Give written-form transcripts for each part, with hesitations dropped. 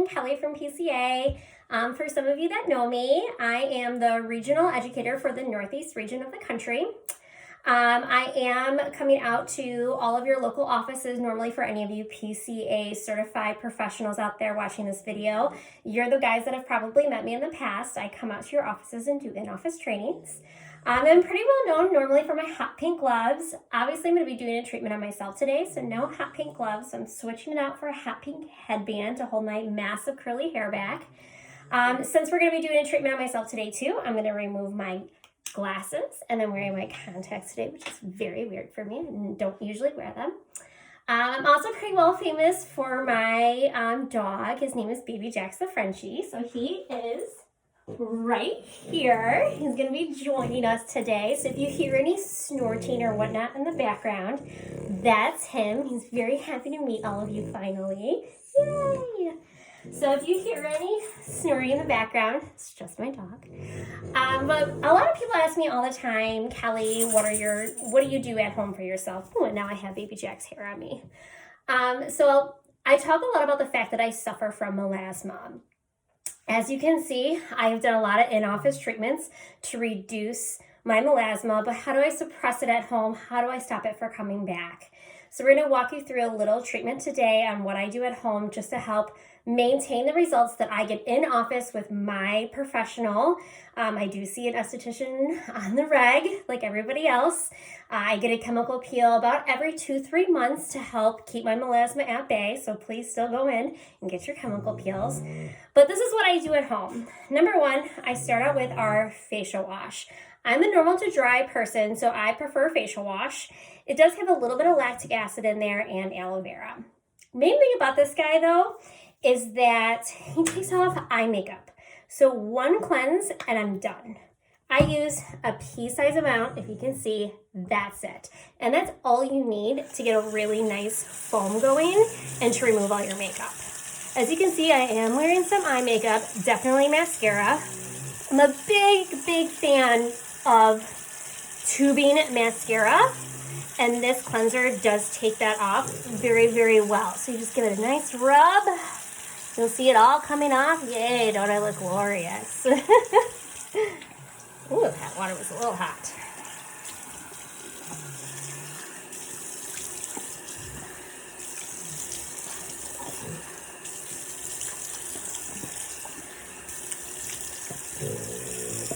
I'm Kelly from PCA. For some of you that know me, I am the regional educator for the Northeast region of the country. I am coming out to all of your local offices. Normally for any of you PCA certified professionals out there watching this video, you're the guys that have probably met me in the past. I come out to your offices and do in-office trainings. I'm pretty well known normally for my hot pink gloves. Obviously, I'm going to be doing a treatment on myself today, so no hot pink gloves. I'm switching it out for a hot pink headband to hold my massive curly hair back. Since we're going to be doing a treatment on myself today too, I'm going to remove my glasses and I'm wearing my contacts today, which is very weird for me. I don't usually wear them. I'm also pretty well famous for my dog. His name is Baby Jax the Frenchie, so he is right here. He's going to be joining us today. So if you hear any snorting or whatnot in the background, that's him. He's very happy to meet all of you finally. Yay! So if you hear any snoring in the background, it's just my dog. But a lot of people ask me all the time, Kelly, what do you do at home for yourself? Oh, and now I have Baby Jack's hair on me. So I talk a lot about the fact that I suffer from melasma. As you can see, I've done a lot of in-office treatments to reduce my melasma, but how do I suppress it at home? How do I stop it from coming back? So we're going to walk you through a little treatment today on what I do at home just to help maintain the results that I get in office with my professional. I do see an esthetician on the reg, like everybody else. I get a chemical peel about every 2-3 months to help keep my melasma at bay, so please still go in and get your chemical peels. But this is what I do at home. Number one, I start out with our facial wash. I'm a normal to dry person, so I prefer facial wash. It does have a little bit of lactic acid in there and aloe vera. Main thing about this guy though is that he takes off eye makeup. So one cleanse and I'm done. I use a pea-size amount, if you can see, that's it. And that's all you need to get a really nice foam going and to remove all your makeup. As you can see, I am wearing some eye makeup, definitely mascara. I'm a big fan of tubing mascara, and this cleanser does take that off very well. So you just give it a nice rub. You'll see it all coming off. Yay, don't I look glorious? Ooh, that water was a little hot.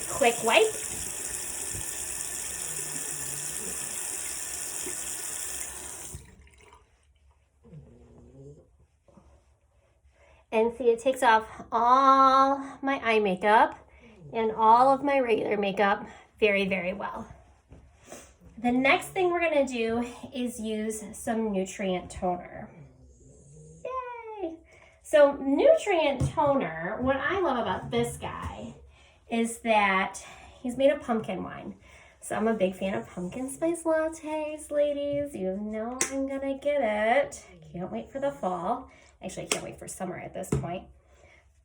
Quick wipe. And see, it takes off all my eye makeup and all of my regular makeup very well. The next thing we're gonna do is use some nutrient toner. Yay! So nutrient toner, what I love about this guy is that he's made of pumpkin wine. So I'm a big fan of pumpkin spice lattes, ladies. You know I'm gonna get it. Can't wait for the fall. Actually, I can't wait for summer at this point.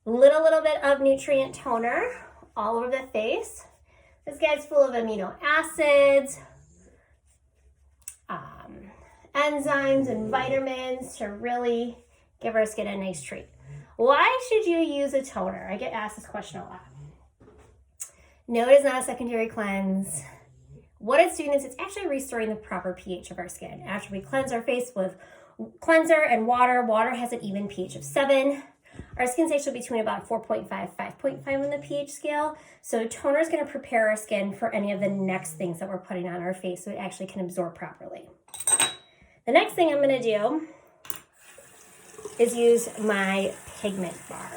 Little bit of nutrient toner all over the face. This guy's full of amino acids, enzymes, and vitamins to really give our skin a nice treat. Why should you use a toner? I get asked this question a lot. No, it is not a secondary cleanse. What it's doing is it's actually restoring the proper pH of our skin. After we cleanse our face with cleanser and water has an even pH of 7. Our skin's actually between about 4.5, 5.5 on the pH scale. So toner is going to prepare our skin for any of the next things that we're putting on our face so it actually can absorb properly. The next thing I'm going to do is use my pigment bar.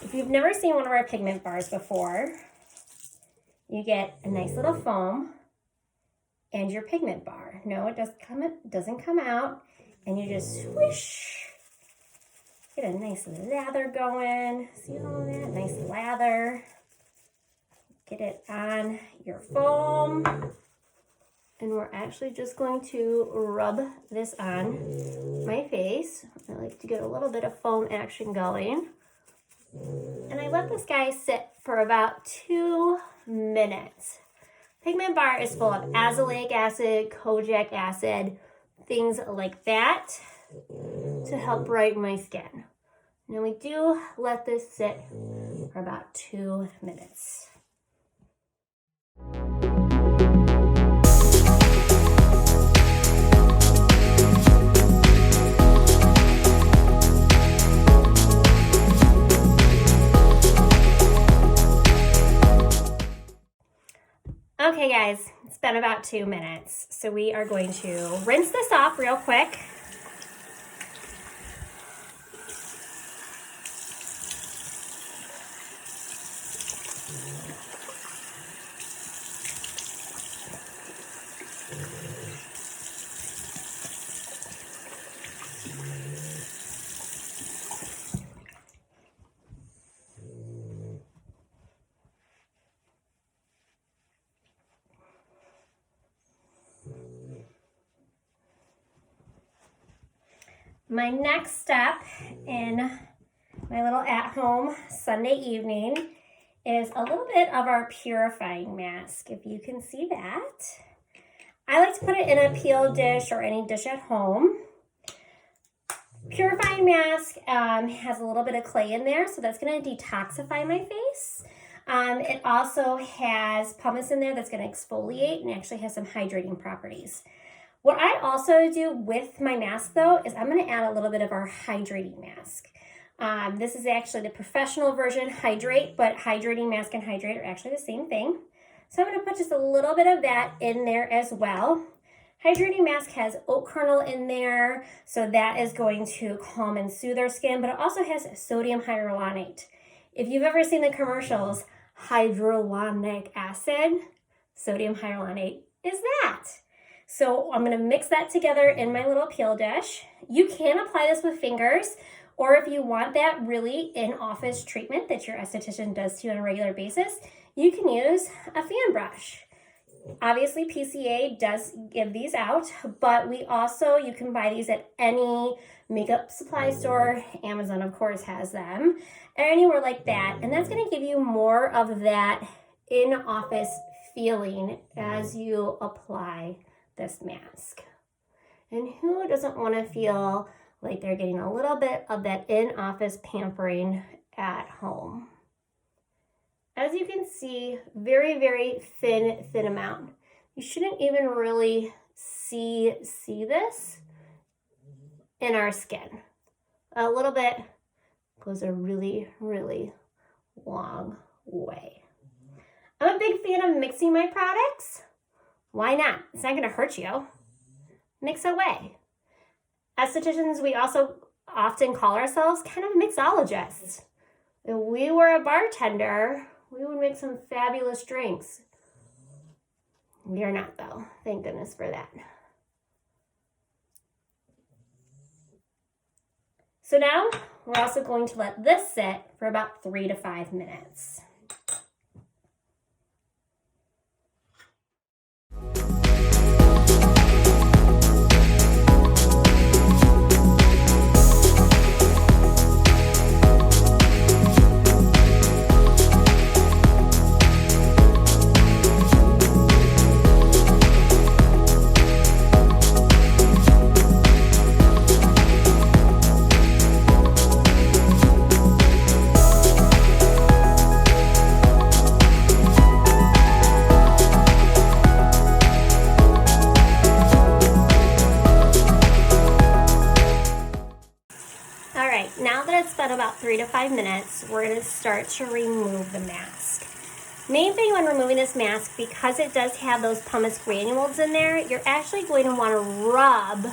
If you've never seen one of our pigment bars before, you get a nice little foam and your pigment bar. No, it doesn't come out, and you just swish. Get a nice lather going. See all that? Nice lather. Get it on your foam. And we're actually just going to rub this on my face. I like to get a little bit of foam action going. And I let this guy sit for about 2 minutes. Pigment bar is full of azelaic acid, kojic acid, things like that to help brighten my skin. And we do let this sit for about 2 minutes. Okay guys, it's been about 2 minutes. So we are going to rinse this off real quick. My next step in my little at-home Sunday evening is a little bit of our purifying mask, if you can see that. I like to put it in a peel dish or any dish at home. Purifying mask has a little bit of clay in there, so that's going to detoxify my face. It also has pumice in there that's going to exfoliate and actually has some hydrating properties. What I also do with my mask though is I'm going to add a little bit of our hydrating mask. This is actually the professional version, Hydrate, but hydrating mask and hydrate are actually the same thing. So I'm going to put just a little bit of that in there as well. Hydrating mask has oat kernel in there, so that is going to calm and soothe our skin, but it also has sodium hyaluronate. If you've ever seen the commercials, hyaluronic acid, sodium hyaluronate is that. So I'm going to mix that together in my little peel dish. You can apply this with fingers, or if you want that really in-office treatment that your esthetician does to you on a regular basis, you can use a fan brush. Obviously, PCA does give these out, but you can buy these at any makeup supply store. Amazon, of course, has them, or anywhere like that. And that's going to give you more of that in-office feeling as you apply this mask. And who doesn't want to feel like they're getting a little bit of that in-office pampering at home? As you can see, very, very thin amount. You shouldn't even really see this in our skin. A little bit goes a really, really long way. I'm a big fan of mixing my products. Why not? It's not going to hurt you. Mix away. Estheticians, we also often call ourselves kind of mixologists. If we were a bartender, we would make some fabulous drinks. We are not though. Thank goodness for that. So now we're also going to let this sit for about 3 to 5 minutes. Now that it's been about 3 to 5 minutes, we're going to start to remove the mask. Main thing when removing this mask, because it does have those pumice granules in there, you're actually going to want to rub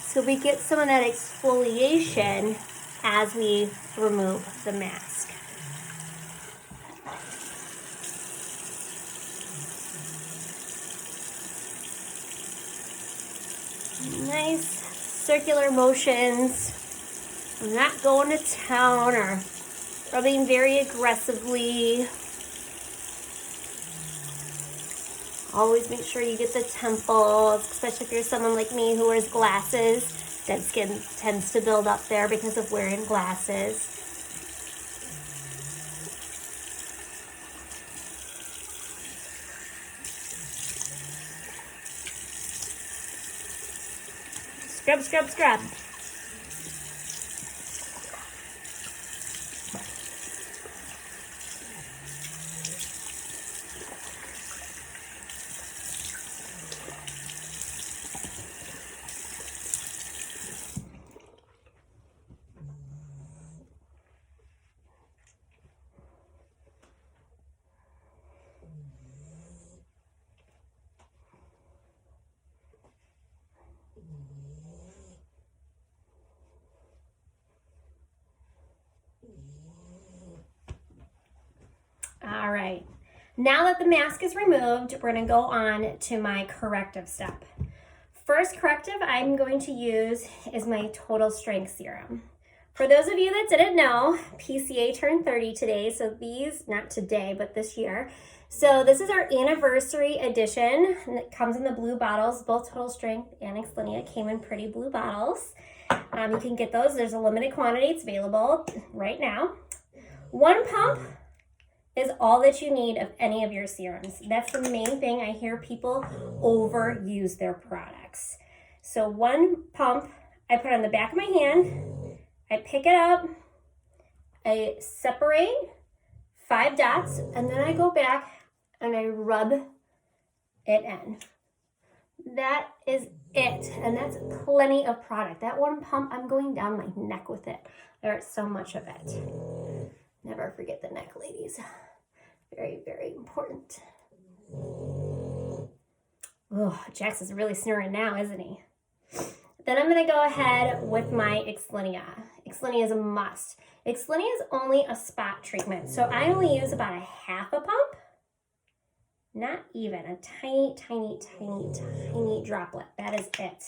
so we get some of that exfoliation as we remove the mask. Nice circular motions. I'm not going to town or rubbing very aggressively. Always make sure you get the temples, especially if you're someone like me who wears glasses. Dead skin tends to build up there because of wearing glasses. Scrub, scrub, scrub. Now that the mask is removed, we're gonna go on to my corrective step. First corrective I'm going to use is my Total Strength Serum. For those of you that didn't know, PCA turned 30 today, so these, not today, but this year. So this is our anniversary edition, and it comes in the blue bottles. Both Total Strength and Exlinia came in pretty blue bottles. You can get those. There's a limited quantity. It's available right now. 1 pump is all that you need of any of your serums. That's the main thing. I hear people overuse their products. So 1 pump, I put on the back of my hand, I pick it up, I separate 5 dots, and then I go back and I rub it in. That is it, and that's plenty of product. That 1 pump, I'm going down my neck with it. There's so much of it. Never forget the neck, ladies. Very, very important. Oh, Jax is really snoring now, isn't he? Then I'm going to go ahead with my Exlinia. Exlinia is a must. Exlinia is only a spot treatment, so I only use about a half a pump. Not even, a tiny, tiny, tiny, tiny droplet. That is it.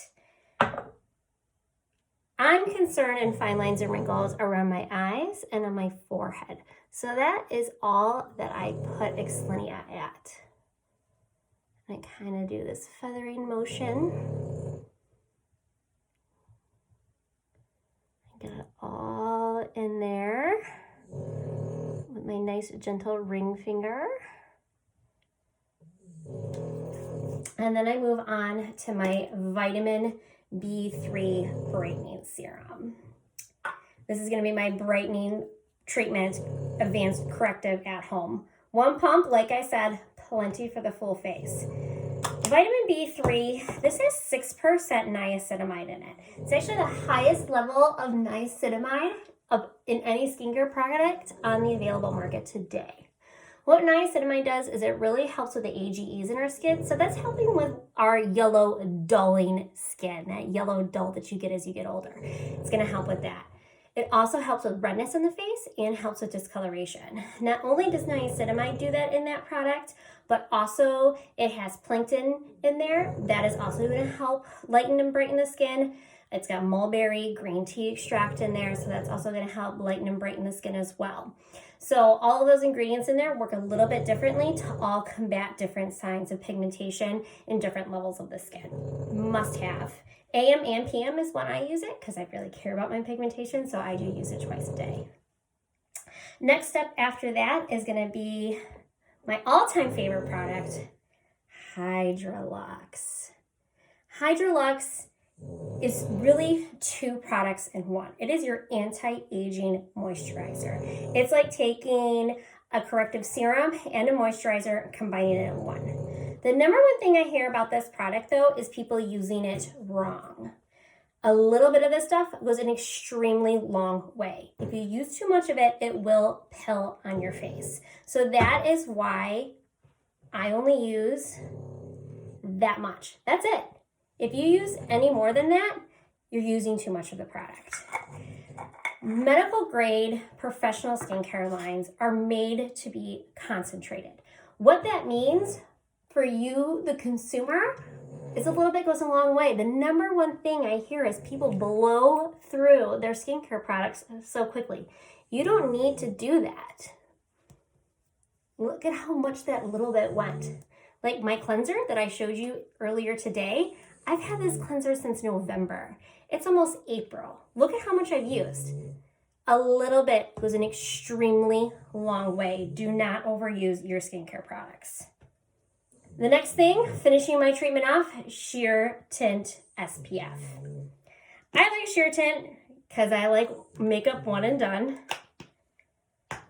I'm concerned in fine lines and wrinkles around my eyes and on my forehead. So that is all that I put Exlinia at. I kind of do this feathering motion. I got it all in there with my nice gentle ring finger. And then I move on to my vitamin B3 brightening serum. This is going to be my brightening treatment, advanced corrective at home. 1 pump, like I said, plenty for the full face. Vitamin B3, this has 6% niacinamide in it. It's actually the highest level of niacinamide in any skincare product on the available market today. What niacinamide does is it really helps with the AGEs in our skin. So that's helping with our yellow dulling skin, that yellow dull that you get as you get older. It's going to help with that. It also helps with redness in the face and helps with discoloration. Not only does niacinamide do that in that product, but also it has plankton in there. That is also going to help lighten and brighten the skin. It's got mulberry green tea extract in there, so that's also going to help lighten and brighten the skin as well. So all of those ingredients in there work a little bit differently to all combat different signs of pigmentation in different levels of the skin. Must have. AM and PM is when I use it because I really care about my pigmentation, so I do use it twice a day. Next step after that is going to be my all-time favorite product, Hydrolux. Hydrolux is really 2 products in one. It is your anti-aging moisturizer. It's like taking a corrective serum and a moisturizer, combining it in one. The number one thing I hear about this product, though, is people using it wrong. A little bit of this stuff goes an extremely long way. If you use too much of it, it will pill on your face. So that is why I only use that much. That's it. If you use any more than that, you're using too much of the product. Medical grade professional skincare lines are made to be concentrated. What that means for you, the consumer, is a little bit goes a long way. The number one thing I hear is people blow through their skincare products so quickly. You don't need to do that. Look at how much that little bit went. Like my cleanser that I showed you earlier today, I've had this cleanser since November. It's almost April. Look at how much I've used. A little bit goes an extremely long way. Do not overuse your skincare products. The next thing, finishing my treatment off, Sheer Tint SPF. I like Sheer Tint because I like makeup one and done.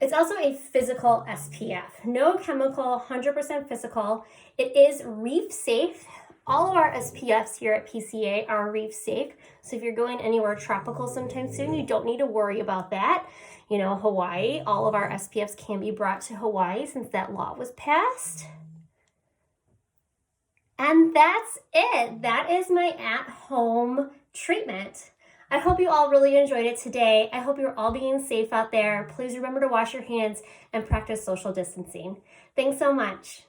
It's also a physical SPF. No chemical, 100% physical. It is reef safe. All of our SPFs here at PCA are reef safe. So if you're going anywhere tropical sometime soon, you don't need to worry about that. You know, Hawaii, all of our SPFs can be brought to Hawaii since that law was passed. And that's it. That is my at-home treatment. I hope you all really enjoyed it today. I hope you're all being safe out there. Please remember to wash your hands and practice social distancing. Thanks so much.